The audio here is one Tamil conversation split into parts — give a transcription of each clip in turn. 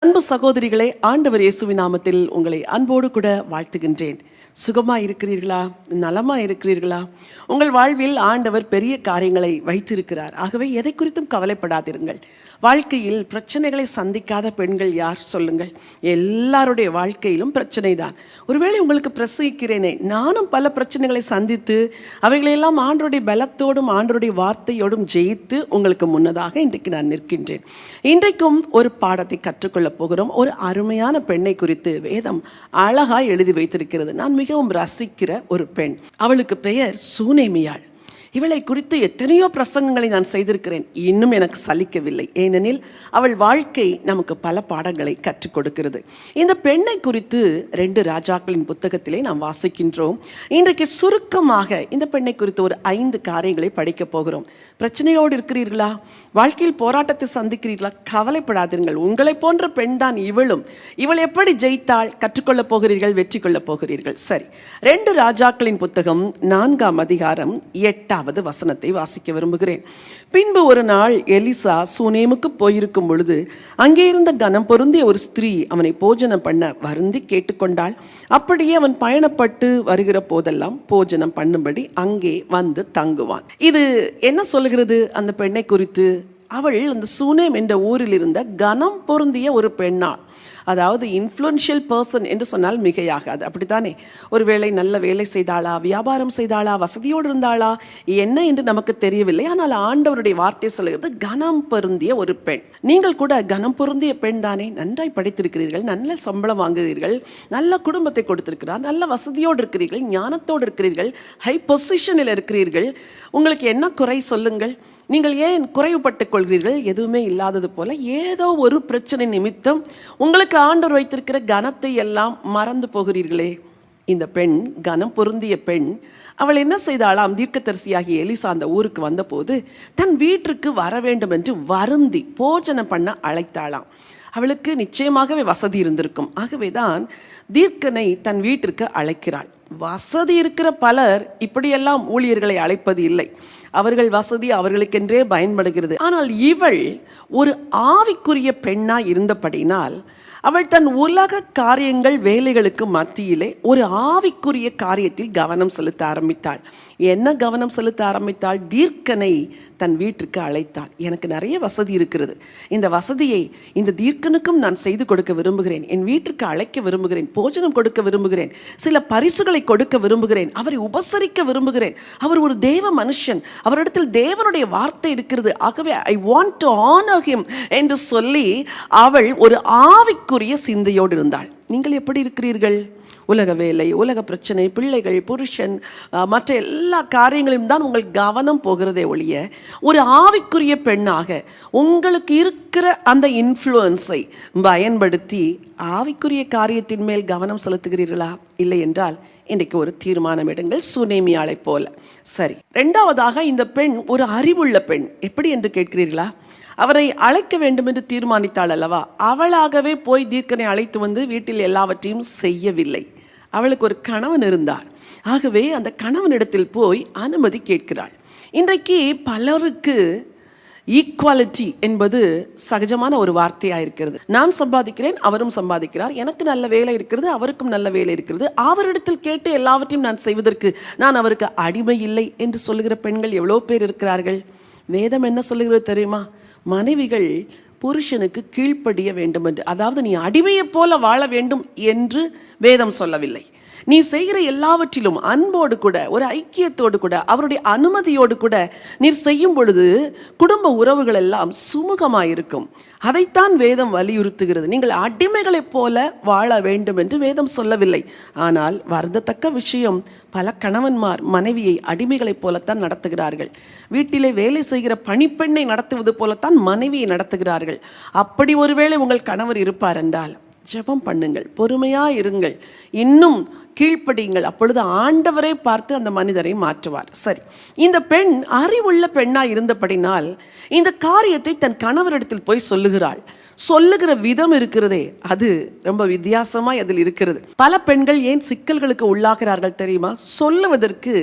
அன்பு சகோதரிகளே, ஆண்டவர் இயேசுவின் நாமத்தில் உங்களை அன்போடு கூட வாழ்த்துகின்றேன். சுகமா இருக்கிறீர்களா? நலமா இருக்கிறீர்களா? உங்கள் வாழ்வில் ஆண்டவர் பெரிய காரியங்களை வைத்திருக்கிறார். ஆகவே எதை குறித்தும் கவலைப்படாதிருங்கள். வாழ்க்கையில் பிரச்சனைகளை சந்திக்காத பெண்கள் யார் சொல்லுங்கள்? எல்லாருடைய வாழ்க்கையிலும் பிரச்சனை தான். ஒருவேளை உங்களுக்கு பிரசங்கிக்கிறேனே, நானும் பல பிரச்சனைகளை சந்தித்து அவைகளெல்லாம் ஆண்டவருடைய பலத்தோடும் ஆண்டவருடைய வார்த்தையோடும் ஜெயித்து உங்களுக்கு முன்னதாக இன்றைக்கு நான் நிற்கின்றேன். இன்றைக்கும் ஒரு பாடத்தை கற்றுக்கொள்ள போகிறோம். ஒரு அருமையான பெண்ணை குறித்து வேதம் அழகாய் எழுதி வைத்திருக்கிறது. நான் மிகவும் ரசிக்கிற ஒரு பெண். அவளுக்கு பெயர் சூனேமியாள். இவளை குறித்து எத்தனையோ பிரசங்கங்களை நான் செய்திருக்கிறேன். இன்னும் எனக்கு சலிக்கவில்லை. ஏனெனில் அவள் வாழ்க்கை நமக்கு பல பாடங்களை கற்றுக் கொடுக்கிறது. இந்த பெண்ணை குறித்து 2 ராஜாக்களின் புத்தகத்திலே நாம் வாசிக்கின்றோம். இன்றைக்கு சுருக்கமாக இந்த பெண்ணை குறித்து ஒரு 5 காரியங்களை படிக்க போகிறோம். பிரச்சனையோடு இருக்கிறீர்களா? வாழ்க்கையில் போராட்டத்தை சந்திக்கிறீர்களா? கவலைப்படாதீர்கள். உங்களை போன்ற பெண் தான் இவளும். இவள் எப்படி ஜெயித்தாள்? கற்றுக்கொள்ளப் போகிறீர்கள், வெற்றி கொள்ளப் போகிறீர்கள். சரி, 2 ராஜாக்களின் புத்தகம் 4ஆம் அதிகாரம் 8வது வசனத்தை வாசிக்க விரும்புகிறேன். பின்பு ஒரு நாள் எலிசா சூனேமுக்கு போயிருக்கும் பொழுது அங்கே இருந்த கனம் பொருந்திய ஒரு ஸ்திரீ அவனை போஜனம் பண்ண வருந்தி கேட்டுக்கொண்டாள். அப்படியே அவன் பயணப்பட்டு வருகிற போதெல்லாம் போஜனம் பண்ணும்படி அங்கே வந்து தங்குவான். இது என்ன சொல்லுகிறது அந்த பெண்ணை குறித்து? அவள் அந்த சூனேம் என்ற ஊரில் இருந்த கனம் பொருந்திய ஒரு பெண்ணாள். அதாவது இன்ஃப்ளூயன்ஷியல் பர்சன் என்று சொன்னால் மிகையாகாது, அப்படித்தானே? ஒருவேளை நல்ல வேலை செய்தாளா, வியாபாரம் செய்தாளா, வசதியோடு இருந்தாளா, என்ன என்று நமக்கு தெரியவில்லை. ஆனால் ஆண்டவருடைய வார்த்தை சொல்லுகிறது கனம் பொருந்திய ஒரு பெண். நீங்கள் கூட கனம் பொருந்திய பெண் தானே? நன்றாய் படித்திருக்கிறீர்கள், நல்ல சம்பளம் வாங்குகிறீர்கள், நல்ல குடும்பத்தை கொடுத்திருக்கிறார், நல்ல வசதியோடு இருக்கிறீர்கள், ஞானத்தோடு இருக்கிறீர்கள், ஹை பொசிஷனில் இருக்கிறீர்கள். உங்களுக்கு என்ன குறை சொல்லுங்கள்? நீங்கள் ஏன் குறைவுபட்டுக் கொள்கிறீர்கள்? எதுவுமே இல்லாதது போல ஏதோ ஒரு பிரச்சனை நிமித்தம் உங்களுக்கு ஆண்டவர் வைத்திருக்கிற கனத்தை எல்லாம் மறந்து போகிறீர்களே. இந்த பெண் கனம் பொருந்திய பெண். அவள் என்ன செய்தாளாம்? தீர்க்கதரிசியாகிய எலிசா அந்த ஊருக்கு வந்தபோது தன் வீட்டிற்கு வர வேண்டும் என்று வருந்தி போஜனம் பண்ண அழைத்தாளாம். அவளுக்கு நிச்சயமாகவே வசதி இருந்திருக்கும். ஆகவேதான் தீர்க்கனை தன் வீட்டிற்கு அழைக்கிறாள். வசதி இருக்கிற பலர் இப்படியெல்லாம் ஊழியர்களை அழைப்பது இல்லை. அவர்கள் வசதி அவர்களுக்கென்றே பயன்படுகிறது. ஆனால் இவள் ஒரு ஆவிக்குரிய பெண்ணாய் இருந்தபடினால் அவள் தன் உலக காரியங்கள் வேலைகளுக்கு மத்தியிலே ஒரு ஆவிக்குரிய காரியத்தில் கவனம் செலுத்த ஆரம்பித்தாள். என்ன கவனம் செலுத்த ஆரம்பித்தாள்? தீர்க்கனை தன் வீட்டிற்கு அழைத்தாள். எனக்கு நிறைய வசதி இருக்கிறது, இந்த வசதியை இந்த தீர்க்கனுக்கும் நான் செய்து கொடுக்க விரும்புகிறேன், என் வீட்டிற்கு அழைக்க விரும்புகிறேன், போஜனம் கொடுக்க விரும்புகிறேன், சில பரிசுகளை கொடுக்க விரும்புகிறேன், அவரை உபசரிக்க விரும்புகிறேன். அவர் ஒரு தேவ மனுஷன், அவரிடத்தில் தேவனுடைய வார்த்தை இருக்கிறது. ஆகவே I want to honour him என்று சொல்லி அவள் ஒரு ஆவிக்குரிய சிந்தையோடு இருந்தாள். நீங்கள் எப்படி இருக்கிறீர்கள்? உலக வேலை, உலக பிரச்சனை, பிள்ளைகள், புருஷன், மற்ற எல்லா காரியங்களையும் தான் உங்கள் கவனம் போகிறதே ஒழிய ஒரு ஆவிக்குரிய பெண்ணாக உங்களுக்கு இருக்கிற அந்த இன்ஃப்ளூயன்ஸை பயன்படுத்தி ஆவிக்குரிய காரியத்தின் மேல் கவனம் செலுத்துகிறீர்களா? இல்லை என்றால் இன்றைக்கு ஒரு தீர்மானம் எடுங்கள், சூனேமியாளை போல. சரி, 2வதாக இந்த பெண் ஒரு அறிவுள்ள பெண். எப்படி என்று கேட்கிறீர்களா? அவரை அழைக்க வேண்டும் என்று தீர்மானித்தாள் அல்லவா? அவளாகவே போய் தீர்க்கனை அழைத்து வந்து வீட்டில் எல்லாவற்றையும் செய்யவில்லை. அவளுக்கு ஒரு கணவன் இருந்தார். ஆகவே அந்த கணவனிடத்தில் போய் அனுமதி கேட்கிறாள். இன்றைக்கு பலருக்கு ஈக்குவாலிட்டி என்பது சகஜமான ஒரு வார்த்தையாக இருக்கிறது. நான் சம்பாதிக்கிறேன், அவரும் சம்பாதிக்கிறார், எனக்கு நல்ல வேலை இருக்கிறது, அவருக்கும் நல்ல வேலை இருக்கிறது, அவரிடத்தில் கேட்டு எல்லாவற்றையும் நான் செய்வதற்கு நான் அவருக்கு அடிமை இல்லை என்று சொல்லுகிற பெண்கள் எவ்வளோ பேர் இருக்கிறார்கள். வேதம் என்ன சொல்லுகிறது தெரியுமா? மனைவிகள் புருஷனுக்கு கீழ்ப்படிய வேண்டும் என்று, அதாவது நீ அடிமையை போல வாழ வேண்டும் என்று வேதம் சொல்லவில்லை. நீ செய்கிற எல்லாவற்றிலும் அன்போடு கூட, ஒரு ஐக்கியத்தோடு கூட, அவருடைய அனுமதியோடு கூட நீர் செய்யும் பொழுது குடும்ப உறவுகள் எல்லாம் சுமூகமாயிருக்கும். அதைத்தான் வேதம் வலியுறுத்துகிறது. நீங்கள் அடிமைகளைப் போல வாழ வேண்டும் என்று வேதம் சொல்லவில்லை. ஆனால் வருந்தத்தக்க விஷயம், பல கணவன்மார் மனைவியை அடிமைகளைப் போலத்தான் நடத்துகிறார்கள். வீட்டிலே வேலை செய்கிற பணிப்பெண்ணை நடத்துவது போலத்தான் மனைவியை நடத்துகிறார்கள். அப்படி ஒருவேளை உங்கள் கணவர் இருப்பார் என்றால் ஜெபம் பண்ணுங்கள், பொறுமையா இருங்கள், இன்னும் கீழ்ப்படியுங்கள். அப்பொழுது ஆண்டவரை பார்த்து அந்த மனிதரை மாற்றுவார். சரி, இந்த பெண் அறிவுள்ள பெண்ணாய் இருந்தபடினால் இந்த காரியத்தை தன் கணவரிடத்தில் போய் சொல்லுகிறாள். சொல்லுகிற விதம் இருக்கிறதே, அது ரொம்ப வித்தியாசமாய் அதில் இருக்கிறது. பல பெண்கள் ஏன் சிக்கல்களுக்கு உள்ளாகிறார்கள் தெரியுமா? சொல்லுவதற்கு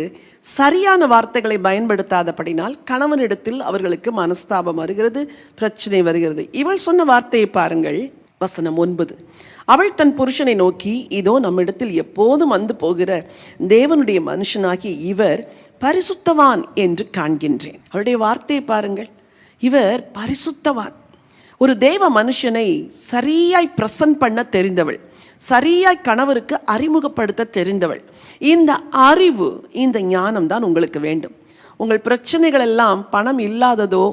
சரியான வார்த்தைகளை பயன்படுத்தாதபடினால் கணவனிடத்தில் அவர்களுக்கு மனஸ்தாபம் வருகிறது, பிரச்சனை வருகிறது. இவள் சொன்ன வார்த்தையை பாருங்கள். வசனம் 9. அவள் தன் புருஷனை நோக்கி, இதோ நம்மிடத்தில் எப்போதும் வந்து போகிற தேவனுடைய மனுஷனாகி இவர் பரிசுத்தவான் என்று காண்கின்றேன். அவளுடைய வார்த்தையை பாருங்கள், இவர் பரிசுத்தவான். ஒரு தேவ மனுஷனை சரியாய் பிரசன்ட் பண்ண தெரிந்தவள், சரியாய் கணவருக்கு அறிமுகப்படுத்த தெரிந்தவள். இந்த அறிவு, இந்த ஞானம் தான் உங்களுக்கு வேண்டும். உங்கள் பிரச்சனைகள் எல்லாம் பணம் இல்லாததோ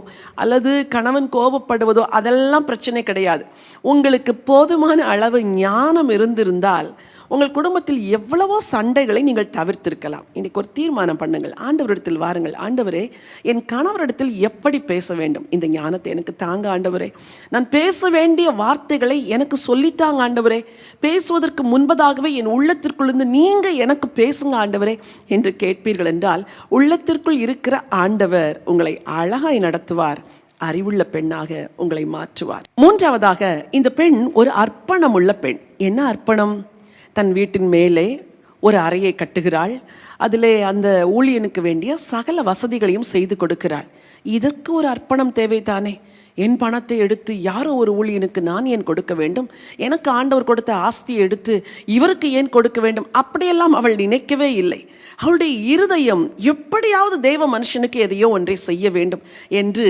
அல்லது கணவன் கோபப்படுவதோ அதெல்லாம் பிரச்சனை கிடையாது. உங்களுக்கு போதுமான அளவு ஞானம் இருந்திருந்தால் உங்கள் குடும்பத்தில் எவ்வளவோ சண்டைகளை நீங்கள் தவிர்த்திருக்கலாம். இன்றைக்கு ஒரு தீர்மானம் பண்ணுங்கள், ஆண்டவரிடத்தில் வாருங்கள். ஆண்டவரே, என் கணவரிடத்தில் எப்படி பேச வேண்டும், இந்த ஞானத்தை எனக்கு தாங்க ஆண்டவரே. நான் பேச வேண்டிய வார்த்தைகளை எனக்கு சொல்லித்தாங்க ஆண்டவரே. பேசுவதற்கு முன்பதாகவே என் உள்ளத்திற்குள்ளிருந்து நீங்கள் எனக்கு பேசுங்க ஆண்டவரே என்று கேட்பீர்கள் என்றால் உள்ளத்திற்குள் இருக்கிற ஆண்டவர் உங்களை அழகாய் நடத்துவார், அறிவுள்ள பெண்ணாக உங்களை மாற்றுவார். மூன்றாவதாக, இந்த பெண் ஒரு அர்ப்பணமுள்ள பெண். என்ன அர்ப்பணம்? தன் வீட்டின் மேலே ஒரு அறையை கட்டுகிறாள். அதிலே அந்த ஊழியனுக்கு வேண்டிய சகல வசதிகளையும் செய்து கொடுக்கிறாள். இதற்கு ஒரு அர்ப்பணம் தேவைதானே? என் பணத்தை எடுத்து யாரோ ஒரு ஊழியனுக்கு நான் ஏன் கொடுக்க வேண்டும்? எனக்கு ஆண்டவர் கொடுத்த ஆஸ்தியை எடுத்து இவருக்கு ஏன் கொடுக்க வேண்டும்? அப்படியெல்லாம் அவள் நினைக்கவே இல்லை. அவளுடைய இருதயம் எப்படியாவது தேவ மனுஷனுக்கு எதையோ ஒன்றை செய்ய வேண்டும் என்று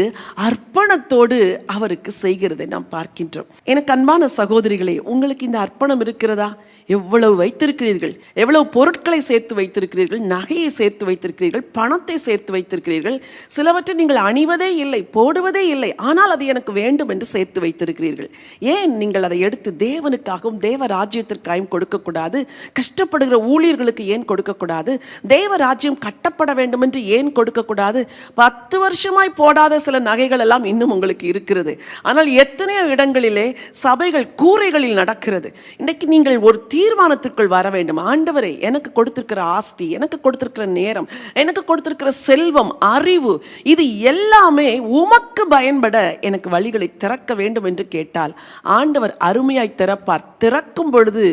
அர்ப்பணத்தோடு அவருக்கு செய்கிறதை நாம் பார்க்கின்றோம். எனக்கு அன்பான சகோதரிகளே, உங்களுக்கு இந்த அர்ப்பணம் இருக்கிறதா? எவ்வளவு வைத்திருக்கிறீர்கள், எவ்வளவு பொருட்களை சேர்த்து வைத்திருக்கிறீர்கள், நகையை சேர்த்து வைத்திருக்கிறீர்கள், பணத்தை சேர்த்து வைத்திருக்கிறீர்கள். சிலவற்றை நீங்கள் அணிவதே இல்லை, போடுவதே இல்லை, ஆனால் அது எனக்கு வேண்டும் என்று சேர்த்து வைத்திருக்கிறீர்கள். ஏன் நீங்கள் அதை எடுத்து தேவனுக்காகவும் தேவ ராஜ்யத்திற்காகவும் கொடுக்கக்கூடாது? கஷ்டப்படுகிற ஊழியர்களுக்கு ஏன் கொடுக்கக்கூடாது? தேவ ராஜ்யம் கட்டப்பட வேண்டும் என்று ஏன் கொடுக்கக்கூடாது? 10 வருஷமாய் போடாத சில நகைகள் எல்லாம் இன்னும் உங்களுக்கு இருக்கிறது. ஆனால் எத்தனையோ இடங்களிலே சபைகள் கூரைகளில் நடக்கிறது. இன்றைக்கு நீங்கள் ஒரு தீர்மானத்திற்குள் வர வேண்டும். ஆண்டவரே, எனக்கு கொடுத்திருக்கிற ஆஸ்தி, எனக்கு கொடுத்திருக்கிற நேரம், எனக்கு கொடுத்திருக்கிற செல்வம், அறிவு, இது எல்லாமே உமக்கு பயன்பட எனக்கு வழிகளை திறக்க வேண்டும் என்று கேட்டால் ஆண்டவர் அருமையாய் திறப்பார். திறக்கும் பொழுது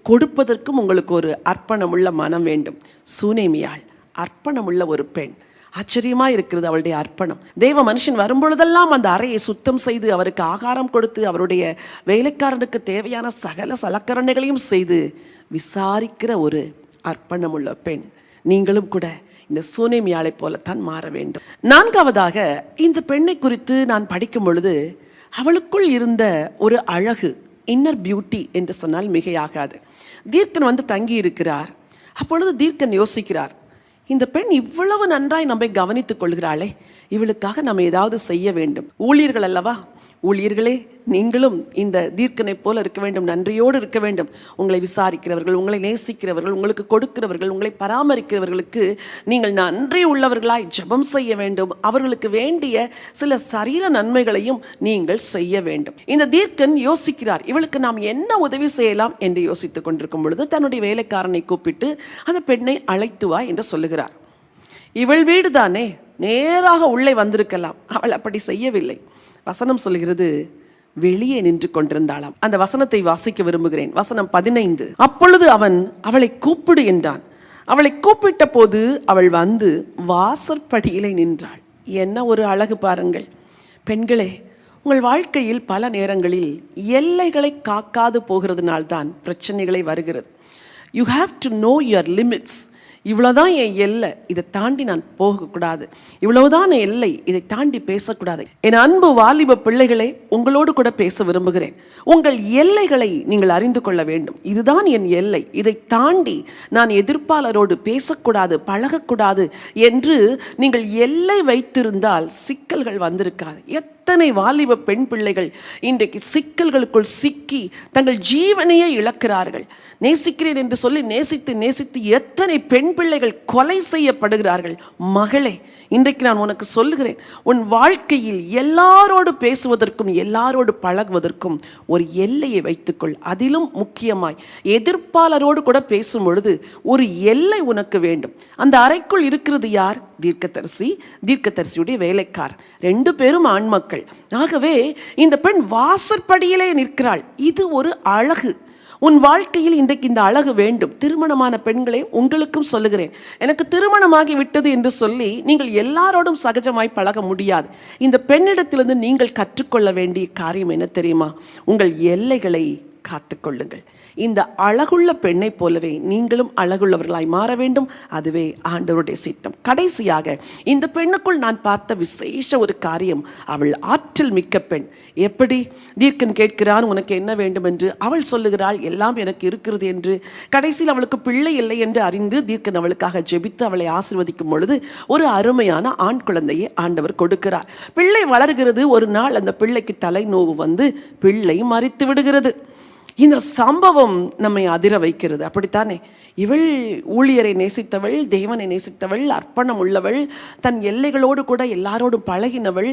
கொடுப்பதற்கும் உங்களுக்கு ஒரு அர்ப்பணமுள்ள மனம் வேண்டும். சூனேமியாள் அர்ப்பணமுள்ள ஒரு பெண். ஆச்சரியமாக இருக்கிறது அவளுடைய அர்ப்பணம். தேவ மனுஷன் வரும்பொழுதெல்லாம் அந்த அறையை சுத்தம் செய்து அவருக்கு ஆகாரம் கொடுத்து அவருடைய வேலைக்காரனுக்கு தேவையான சகல சலக்கரணைகளையும் செய்து விசாரிக்கிற ஒரு அர்ப்பணமுள்ள பெண். நீங்களும் கூட இந்த சூனேமியாளை போலத்தான் மாற வேண்டும். நான்காவதாக, இந்த பெண்ணை குறித்து நான் படிக்கும் பொழுது அவளுக்குள் இருந்த ஒரு அழகு, இன்னர் பியூட்டி என்று சொன்னால் மிகையாகாது. தீர்க்கன் வந்து தங்கி இருக்கிறார். அப்பொழுது தீர்க்கன் யோசிக்கிறார், இந்த பெண் இவ்வளவு நன்றாய் நம்மை கவனித்துக் கொள்கிறாளே, இவளுக்காக நம்ம ஏதாவது செய்ய வேண்டும். ஊழியர்கள் அல்லவா, ஊழியர்களே நீங்களும் இந்த தீர்க்கனை போல இருக்க வேண்டும், நன்றியோடு இருக்க வேண்டும். உங்களை விசாரிக்கிறவர்கள், உங்களை நேசிக்கிறவர்கள், உங்களுக்கு கொடுக்கிறவர்கள், உங்களை பராமரிக்கிறவர்களுக்கு நீங்கள் நன்றி உள்ளவர்களாய் ஜெபம் செய்ய வேண்டும். அவர்களுக்கு வேண்டிய சில சரீர நன்மைகளையும் நீங்கள் செய்ய வேண்டும். இந்த தீர்க்கன் யோசிக்கிறார், இவளுக்கு நாம் என்ன உதவி செய்யலாம் என்று யோசித்துக் கொண்டிருக்கும் பொழுது தன்னுடைய வேலைக்காரனை கூப்பிட்டு அந்த பெண்ணை அழைத்து வா என்று சொல்லுகிறார். இவள் வீடு தானே, நேராக உள்ளே வந்திருக்கலாம். அவள் அப்படி செய்யவில்லை. வசனம் சொல்கிறது, வெளியே நின்று கொண்டிருந்தாளாம். அந்த வசனத்தை வாசிக்க விரும்புகிறேன். வசனம் 15. அப்பொழுது அவன் அவளை கூப்பிடு என்றான். அவளை கூப்பிட்ட போது அவள் வந்து வாசற்படியிலே நின்றாள். என்ன ஒரு அழகு பாருங்கள் பெண்களே. உங்கள் வாழ்க்கையில் பல நேரங்களில் எல்லைகளை காக்காது போகிறதுனால்தான் பிரச்சனைகளை வருகிறது. You have to know your limits. இவ்வளோதான் என் எல்லை, இதை தாண்டி நான் போகக்கூடாது. இவ்வளவுதான் எல்லை, இதை தாண்டி பேசக்கூடாது. என் அன்பு வாலிப பிள்ளைகளே, உங்களோடு கூட பேச விரும்புகிறேன். உங்கள் எல்லைகளை நீங்கள் அறிந்து கொள்ள வேண்டும். இதுதான் என் எல்லை, இதை தாண்டி நான் எதிர்ப்பாளரோடு பேசக்கூடாது, பழகக்கூடாது என்று நீங்கள் எல்லை வைத்திருந்தால் சிக்கல்கள் வந்திருக்காது. எத்தனை வாலிப பெண் பிள்ளைகள் இன்றைக்கு சிக்கல்களுக்குள் சிக்கி தங்கள் ஜீவனையே இழக்கிறார்கள். நேசிக்கிறேன் என்று சொல்லி நேசித்து நேசித்து எத்தனை பெண் பிள்ளைகள் கொலை செய்யப்படுகிறார்கள். மகளே, இன்றைக்கு நான் உனக்கு சொல்லுகிறேன், உன் வாழ்க்கையில் எல்லாரோடு பேசுவதற்கும் எல்லாரோடு பழகுவதற்கும் ஒரு எல்லையை வைத்துக்கொள். அதிலும் முக்கியமாய் எதிர்ப்பாளரோடு கூட பேசும் பொழுது ஒரு எல்லை உனக்கு வேண்டும். அந்த அறைக்குள் இருக்கிறது யார்? தீர்க்கதரிசி, தீர்க்கதரிசியுடைய வேலைக்கார், 2 பேரும் ஆண்மக்கள். ஆகவே இந்த பெண் வாசற்படியிலே நிற்கிறாள். இது ஒரு அழகு. உன் வாழ்க்கையில் இன்றைக்கு இந்த அழகு வேண்டும். திருமணமான பெண்களே, உங்களுக்கும் சொல்லுகிறேன், எனக்கு திருமணமாகி விட்டது என்று சொல்லி நீங்கள் எல்லாரோடும் சகஜமாய் பழக முடியாது. இந்த பெண்ணிடத்திலிருந்து நீங்கள் கற்றுக்கொள்ள வேண்டிய காரியம் என்ன தெரியுமா? உங்கள் எல்லைகளை காத்துக்கொள்ளுங்கள். இந்த அழகுள்ள பெண்ணை போலவே நீங்களும் அழகுள்ளவர்களாய் மாற வேண்டும். அதுவே ஆண்டவருடைய சித்தம். கடைசியாக இந்த பெண்ணுக்குள் நான் பார்த்த விசேஷ ஒரு காரியம், அவள் ஆற்றல் மிக்க பெண். எப்படி? தீர்க்கன் கேட்கிறான், உனக்கு என்ன வேண்டும் என்று. அவள் சொல்லுகிறாள், எல்லாம் எனக்கு இருக்கிறது என்று. கடைசியில் அவளுக்கு பிள்ளை இல்லை என்று அறிந்து தீர்க்கன் அவளுக்காக ஜெபித்து அவளை ஆசீர்வதிக்கும் பொழுது ஒரு அருமையான ஆண் குழந்தையை ஆண்டவர் கொடுக்கிறார். பிள்ளை வளர்கிறது. ஒரு நாள் அந்த பிள்ளைக்கு தலைநோவு வந்து பிள்ளை மரித்து விடுகிறது. இந்த சம்பவம் நம்மை அதிர வைக்கிறது. அப்படித்தானே? இவள் ஊழியரை நேசித்தவள், தேவனை நேசித்தவள், அர்ப்பணம் உள்ளவள், தன் எல்லைகளோடு கூட எல்லாரோடும் பழகினவள்.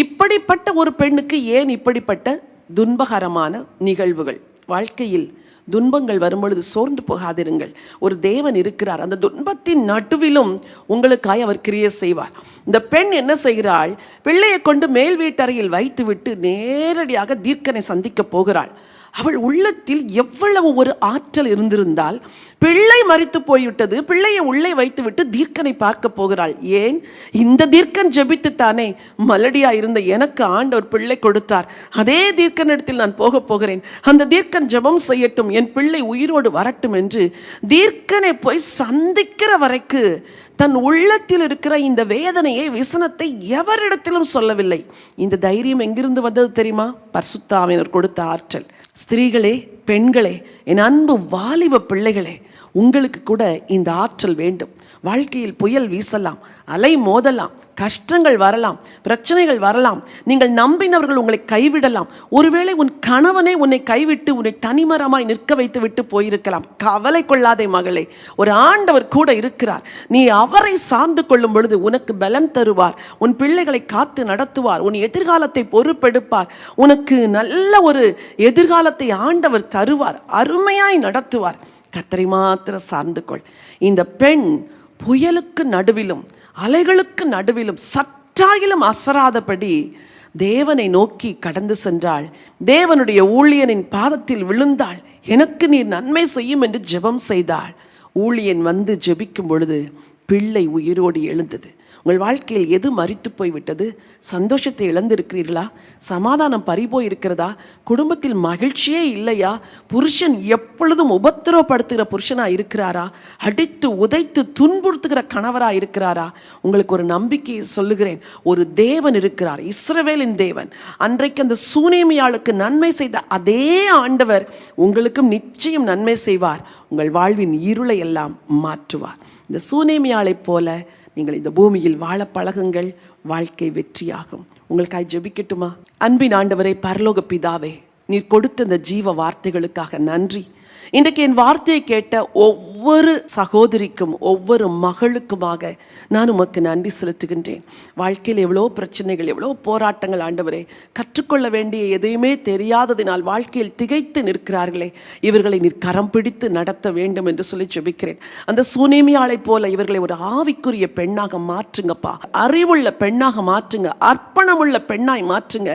இப்படிப்பட்ட ஒரு பெண்ணுக்கு ஏன் இப்படிப்பட்ட துன்பகரமான நிகழ்வுகள்? வாழ்க்கையில் துன்பங்கள் வரும்பொழுது சோர்ந்து போகாதிருங்கள். ஒரு தேவன் இருக்கிறார். அந்த துன்பத்தின் நடுவிலும் உங்களுக்காய் அவர் கிரியை செய்வார். இந்த பெண் என்ன செய்கிறாள்? பிள்ளையை கொண்டு மேல் வீட்டறையில் வைத்துவிட்டு நேரடியாக தீர்க்கனை சந்திக்க போகிறாள். அவள் உள்ளத்தில் எவ்வளவு ஒரு ஆற்றல் இருந்திருந்தால், பிள்ளை மரித்து போய்விட்டது, பிள்ளையை உள்ளே வைத்துவிட்டு தீர்க்கனை பார்க்க போகிறாள். ஏன்? இந்த தீர்க்கன் ஜெபித்துத்தானே மலடியா இருந்த எனக்கு ஆண்டவர் பிள்ளை கொடுத்தார். அதே தீர்க்கனிடத்தில் நான் போக போகிறேன். அந்த தீர்க்கன் ஜெபம் செய்யட்டும், என் பிள்ளை உயிரோடு வரட்டும் என்று தீர்க்கனை போய் சந்திக்கிற வரைக்கு தன் உள்ளத்தில் இருக்கிற இந்த வேதனையை, விசனத்தை எவரிடத்திலும் சொல்லவில்லை. இந்த தைரியம் எங்கிருந்து வந்தது தெரியுமா? பரிசுத்த ஆவியானவர் கொடுத்த ஆற்றல். ஸ்திரீகளே, பெண்களே, என் அன்பு வாலிப பிள்ளைகளே, உங்களுக்கு கூட இந்த ஆற்றல் வேண்டும். வாழ்க்கையில் புயல் வீசலாம், அலை மோதலாம், கஷ்டங்கள் வரலாம், பிரச்சனைகள் வரலாம், நீங்கள் நம்பினவர்கள் உங்களை கைவிடலாம். ஒருவேளை உன் கணவனே உன்னை கைவிட்டு உன்னை தனிமரமாய் நிற்க வைத்து விட்டு போயிருக்கலாம். கவலை கொள்ளாதே மகளே, ஒரு ஆண்டவர் கூட இருக்கிறார். நீ அவரை சார்ந்து கொள்ளும் பொழுது உனக்கு பலன் தருவார். உன் பிள்ளைகளை காத்து நடத்துவார். உன் எதிர்காலத்தை பொறுப்பெடுப்பார். உனக்கு நல்ல ஒரு எதிர்காலத்தை ஆண்டவர் தருவார். அருமையாய் நடத்துவார். கர்த்தரை மாத்திரம் சார்ந்து கொள். இந்த பெண் புயலுக்கு நடுவிலும் அலைகளுக்கு நடுவிலும் சற்றாயிலும் அசராதபடி தேவனை நோக்கி கடந்து சென்றாள். தேவனுடைய ஊழியனின் பாதத்தில் விழுந்தாள். எனக்கு நீர் நன்மை செய்யும் என்று ஜெபம் செய்தாள். ஊழியன் வந்து ஜெபிக்கும் பொழுது பிள்ளை உயிரோடு எழுந்தது. உங்கள் வாழ்க்கையில் எது மரித்து போய்விட்டது? சந்தோஷத்தை இழந்திருக்கிறீர்களா? சமாதானம் பறிபோய் இருக்கிறதா? குடும்பத்தில் மகிழ்ச்சியே இல்லையா? புருஷன் எப்பொழுதும் உபத்திரவப்படுத்துகிற புருஷனாக இருக்கிறாரா? அடித்து உதைத்து துன்புறுத்துகிற கணவராக இருக்கிறாரா? உங்களுக்கு ஒரு நம்பிக்கையை சொல்லுகிறேன். ஒரு தேவன் இருக்கிறார், இஸ்ரவேலின் தேவன். அன்றைக்கு அந்த சூனேமியாளுக்கு நன்மை செய்த அதே ஆண்டவர் உங்களுக்கும் நிச்சயம் நன்மை செய்வார். உங்கள் வாழ்வின் இருளை எல்லாம் மாற்றுவார். இந்த சூனேமியாளைப் போல நீங்கள் இந்த பூமியில் வாழ பழகுங்கள். வாழ்க்கை வெற்றியாகும். உங்களுக்காக ஜெபிக்கட்டுமா? அன்பின் ஆண்டவரே, பரலோக பிதாவே, நீர் கொடுத்த இந்த ஜீவ வார்த்தைகளுக்காக நன்றி. இன்றைக்கு என் வார்த்தையை கேட்ட ஒவ்வொரு சகோதரிக்கும் ஒவ்வொரு மகளுக்குமாக நான் உமக்கு நன்றி செலுத்துகின்றேன். வாழ்க்கையில் எவ்வளோ பிரச்சனைகள், எவ்வளோ போராட்டங்கள் ஆண்டவரே, கற்றுக்கொள்ள வேண்டிய எதையுமே தெரியாததினால் வாழ்க்கையில் திகைத்து நிற்கிறார்களே, இவர்களை நீர் கரம் பிடித்து நடத்த வேண்டும் என்று சொல்லி ஜெபிக்கிறேன். அந்த சூனேமியாளை போல இவர்களை ஒரு ஆவிக்குரிய பெண்ணாக மாற்றுங்கப்பா. அறிவுள்ள பெண்ணாக மாற்றுங்க. அர்ப்பணமுள்ள பெண்ணாய் மாற்றுங்க.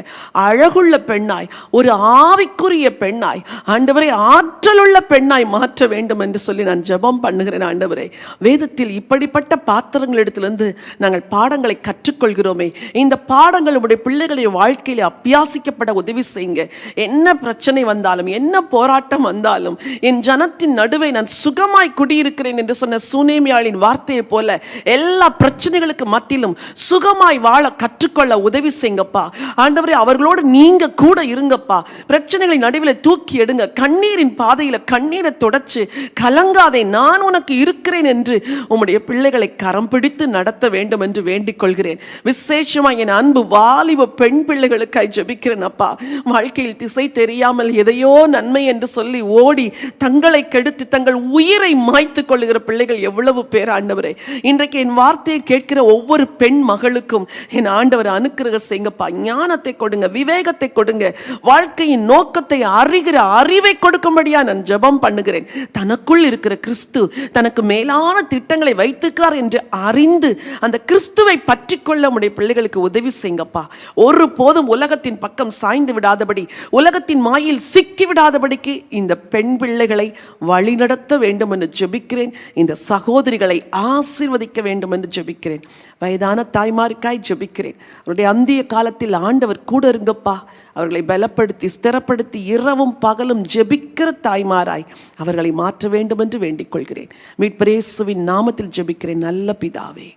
அழகுள்ள பெண்ணாய், ஒரு ஆவிக்குரிய பெண்ணாய், ஆண்டவரே ஆற்றலுள்ள பெண்ணாய் மாற்ற வேண்டும் என்று சொல்லி நான் ஜெபம் பண்ணுகிறேன். ஆண்டவரே, வேதத்தில் இப்படிப்பட்ட பாத்திரங்களிடத்திலிருந்து நாங்கள் பாடங்களை கற்றுக்கொள்கிறோமே, இந்த பாடங்கள் உடைய பிள்ளைகளுடைய வாழ்க்கையில் அபியாசிக்கப்பட உதவி செய்யுங்க. என்ன பிரச்சனை வந்தாலும், என்ன போராட்டம் வந்தாலும், என் ஜனத்தின் நடுவே நான் சுகமாய் குடியிருக்கிறேன் என்று சொன்ன சூனேமியாளின் வார்த்தையை போல எல்லா பிரச்சனைகளுக்கு மத்தியிலும் சுகமாய் வாழ கற்றுக்கொள்ள உதவி செய்யுங்கப்பா. ஆண்டவரே, அவர்களோடு நீங்க கூட இருங்கப்பா. பிரச்சனைகளை நடுவில் தூக்கி எடுங்க. கண்ணீரின் பாதையில கண்ணீரை தொடச்சு கலங்காதே, நான் உனக்கு இருக்கிறேன் என்று உம்முடைய பிள்ளைகளை கரம் பிடித்து நடத்த வேண்டும் என்று வேண்டிக் கொள்கிறேன். விசேஷமாக என் அன்பு வாலிப பெண் பிள்ளைகளுக்காய் ஜெபிக்கிறேன் அப்பா. வாழ்க்கையில் திசை தெரியாமல் எதையோ நன்மை என்று சொல்லி ஓடி தங்களை கெடுத்து தங்கள் உயிரை மாய்த்து கொள்ளுகிற பிள்ளைகள் எவ்வளவு பேர் ஆண்டவரே. இன்றைக்கு என் வார்த்தையை கேட்கிற ஒவ்வொரு பெண் மகளுக்கும் என் ஆண்டவர் அனுக்கிரகம் செய்யுங்கப்பா. ஞானத்தை கொடுங்க, விவேகத்தை கொடுங்க, வாழ்க்கையின் வாழ்க்கையின் நோக்கத்தை அறிகிற அறிவை கொடுக்கும்படியா நான் ஜெபம் பண்ணுகிறேன். தனக்குள் இருக்கிற கிறிஸ்து தனக்கு மேலான திட்டங்களை வைத்திருக்கிறார் என்று அறிந்து அந்த கிறிஸ்துவை பற்றி கொள்ள உடைய பிள்ளைகளுக்கு உதவி செய்யுங்கப்பா. ஒரு போதும் உலகத்தின் பக்கம் சாய்ந்து விடாதபடி, உலகத்தின் மாயில் சிக்கி விடாதபடிக்கு இந்த பெண் பிள்ளைகளை வழிநடத்த வேண்டும் என்று ஜெபிக்கிறேன். இந்த சகோதரிகளை ஆசீர்வதிக்க வேண்டும் என்று ஜெபிக்கிறேன். வயதான தாய்மாருக்காய் ஜெபிக்கிறேன். அவருடைய அந்திய காலத்தில் ஆண்டவர் கூட இருங்கப்பா. அவர்களை பலப்படுத்தி ஸ்திரப்படுத்தி இரவும் பகலும் ஜெபிக்கிற தாய்மாராய் அவர்களை மாற்ற வேண்டும் என்று வேண்டிக் கொள்கிறேன். மீட்பர் இயேசுவின் நாமத்தில் ஜெபிக்கிறேன் நல்ல பிதாவே.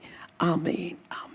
ஆமென். ஆமென்.